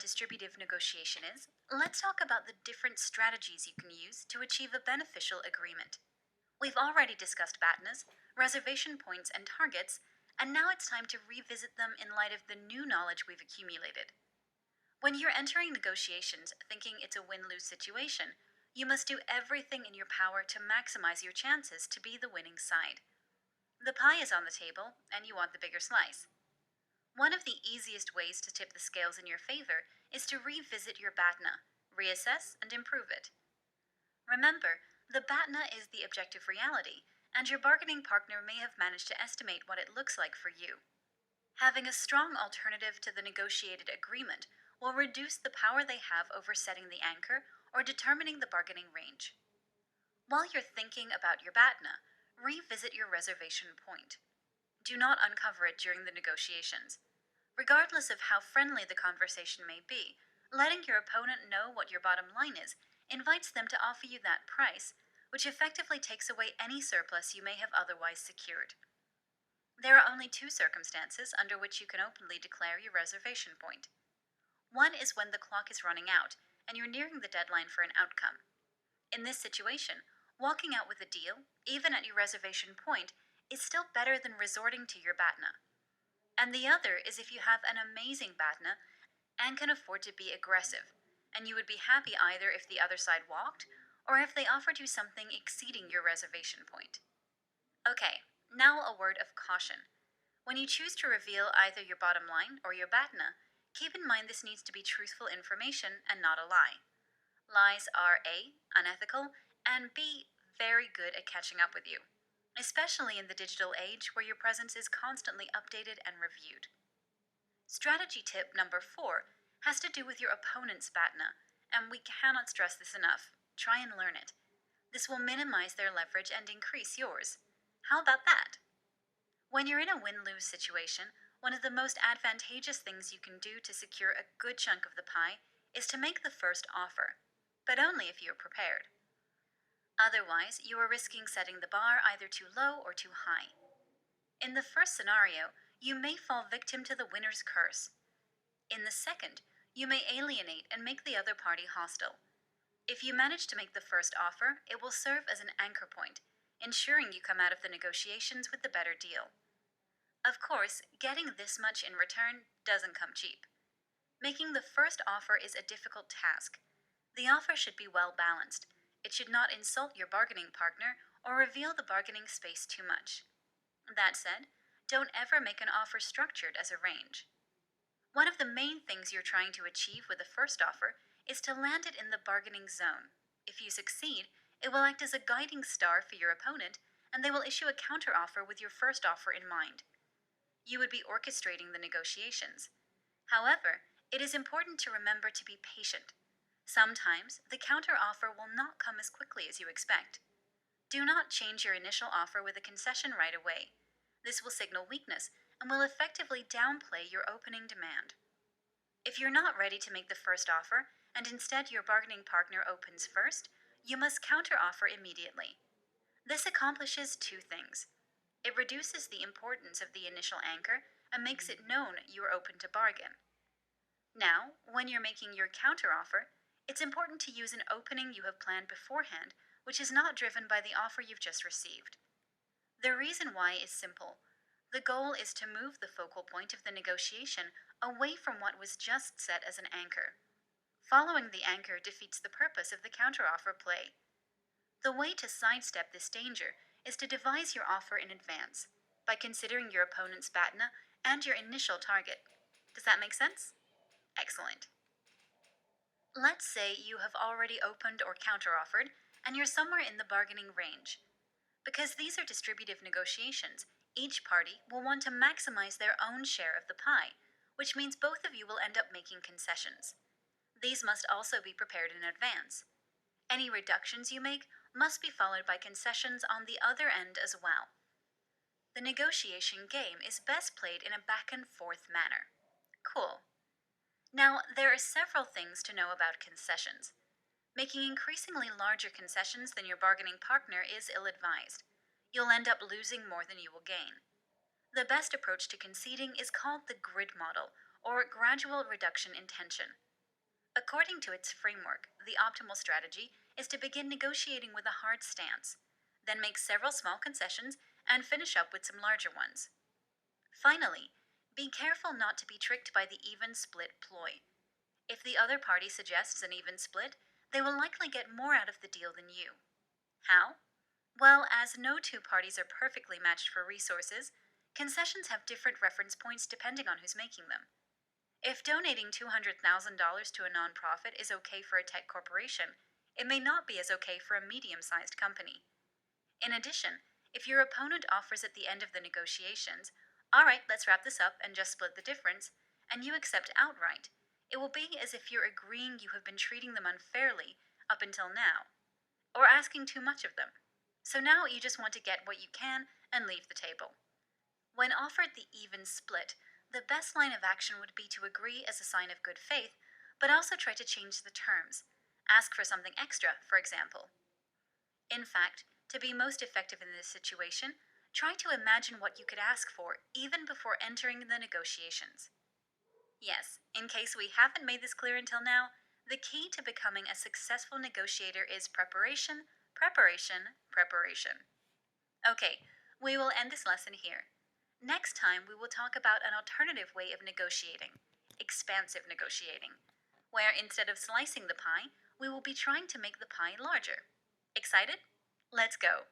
distributive negotiation is, let's talk about the different strategies you can use to achieve a beneficial agreement. We've already discussed BATNAs, reservation points, and targets, and now it's time to revisit them in light of the new knowledge we've accumulated. When you're entering negotiations thinking it's a win-lose situation, you must do everything in your power to maximize your chances to be the winning side. The pie is on the table, and you want the bigger slice. One of the easiest ways to tip the scales in your favor is to revisit your BATNA, reassess, and improve it. Remember, the BATNA is the objective reality, and your bargaining partner may have managed to estimate what it looks like for you. Having a strong alternative to the negotiated agreement will reduce the power they have over setting the anchor or determining the bargaining range. While you're thinking about your BATNA, revisit your reservation point. Do not uncover it during the negotiations. Regardless of how friendly the conversation may be, letting your opponent know what your bottom line is invites them to offer you that price, which effectively takes away any surplus you may have otherwise secured. There are only two circumstances under which you can openly declare your reservation point. One is when the clock is running out and you're nearing the deadline for an outcome. In this situation, walking out with a deal, even at your reservation point, is still better than resorting to your BATNA. And the other is if you have an amazing BATNA and can afford to be aggressive, and you would be happy either if the other side walked or if they offered you something exceeding your reservation point. Okay, now a word of caution. When you choose to reveal either your bottom line or your BATNA, keep in mind this needs to be truthful information and not a lie. Lies are A, unethical, and B, very good at catching up with you, especially in the digital age where your presence is constantly updated and reviewed. Strategy tip number 4 has to do with your opponent's BATNA, and we cannot stress this enough. Try and learn it. This will minimize their leverage and increase yours. How about that? When you're in a win-lose situation, one of the most advantageous things you can do to secure a good chunk of the pie is to make the first offer, but only if you're prepared. Otherwise, you are risking setting the bar either too low or too high. In the first scenario, you may fall victim to the winner's curse. In the second, you may alienate and make the other party hostile. If you manage to make the first offer, it will serve as an anchor point, ensuring you come out of the negotiations with the better deal. Of course, getting this much in return doesn't come cheap. Making the first offer is a difficult task. The offer should be well balanced. It should not insult your bargaining partner or reveal the bargaining space too much. That said, don't ever make an offer structured as a range. One of the main things you're trying to achieve with the first offer is to land it in the bargaining zone. If you succeed, it will act as a guiding star for your opponent, and they will issue a counteroffer with your first offer in mind. You would be orchestrating the negotiations. However, it is important to remember to be patient. Sometimes, the counteroffer will not come as quickly as you expect. Do not change your initial offer with a concession right away. This will signal weakness and will effectively downplay your opening demand. If you're not ready to make the first offer, and instead your bargaining partner opens first, you must counteroffer immediately. This accomplishes two things. It reduces the importance of the initial anchor and makes it known you are open to bargain. Now, when you're making your counteroffer, it's important to use an opening you have planned beforehand, which is not driven by the offer you've just received. The reason why is simple. The goal is to move the focal point of the negotiation away from what was just set as an anchor. Following the anchor defeats the purpose of the counteroffer play. The way to sidestep this danger is to devise your offer in advance, by considering your opponent's BATNA and your initial target. Does that make sense? Excellent. Let's say you have already opened or counteroffered, and you're somewhere in the bargaining range. Because these are distributive negotiations, each party will want to maximize their own share of the pie, which means both of you will end up making concessions. These must also be prepared in advance. Any reductions you make must be followed by concessions on the other end as well. The negotiation game is best played in a back and forth manner. Cool. Now, there are several things to know about concessions. Making increasingly larger concessions than your bargaining partner is ill-advised. You'll end up losing more than you will gain. The best approach to conceding is called the grid model, or gradual reduction in tension. According to its framework, the optimal strategy is to begin negotiating with a hard stance, then make several small concessions, and finish up with some larger ones. Finally, be careful not to be tricked by the even split ploy. If the other party suggests an even split, they will likely get more out of the deal than you. How? Well, as no two parties are perfectly matched for resources, concessions have different reference points depending on who's making them. If donating $200,000 to a nonprofit is okay for a tech corporation, it may not be as okay for a medium sized company. In addition, if your opponent offers at the end of the negotiations, all right, let's wrap this up and just split the difference, and you accept outright, it will be as if you're agreeing you have been treating them unfairly up until now, or asking too much of them. So now you just want to get what you can and leave the table. When offered the even split, the best line of action would be to agree as a sign of good faith, but also try to change the terms. Ask for something extra, for example. In fact, to be most effective in this situation, try to imagine what you could ask for even before entering the negotiations. Yes, in case we haven't made this clear until now, the key to becoming a successful negotiator is preparation, preparation, preparation. Okay, we will end this lesson here. Next time, we will talk about an alternative way of negotiating, expansive negotiating, where instead of slicing the pie, we will be trying to make the pie larger. Excited? Let's go!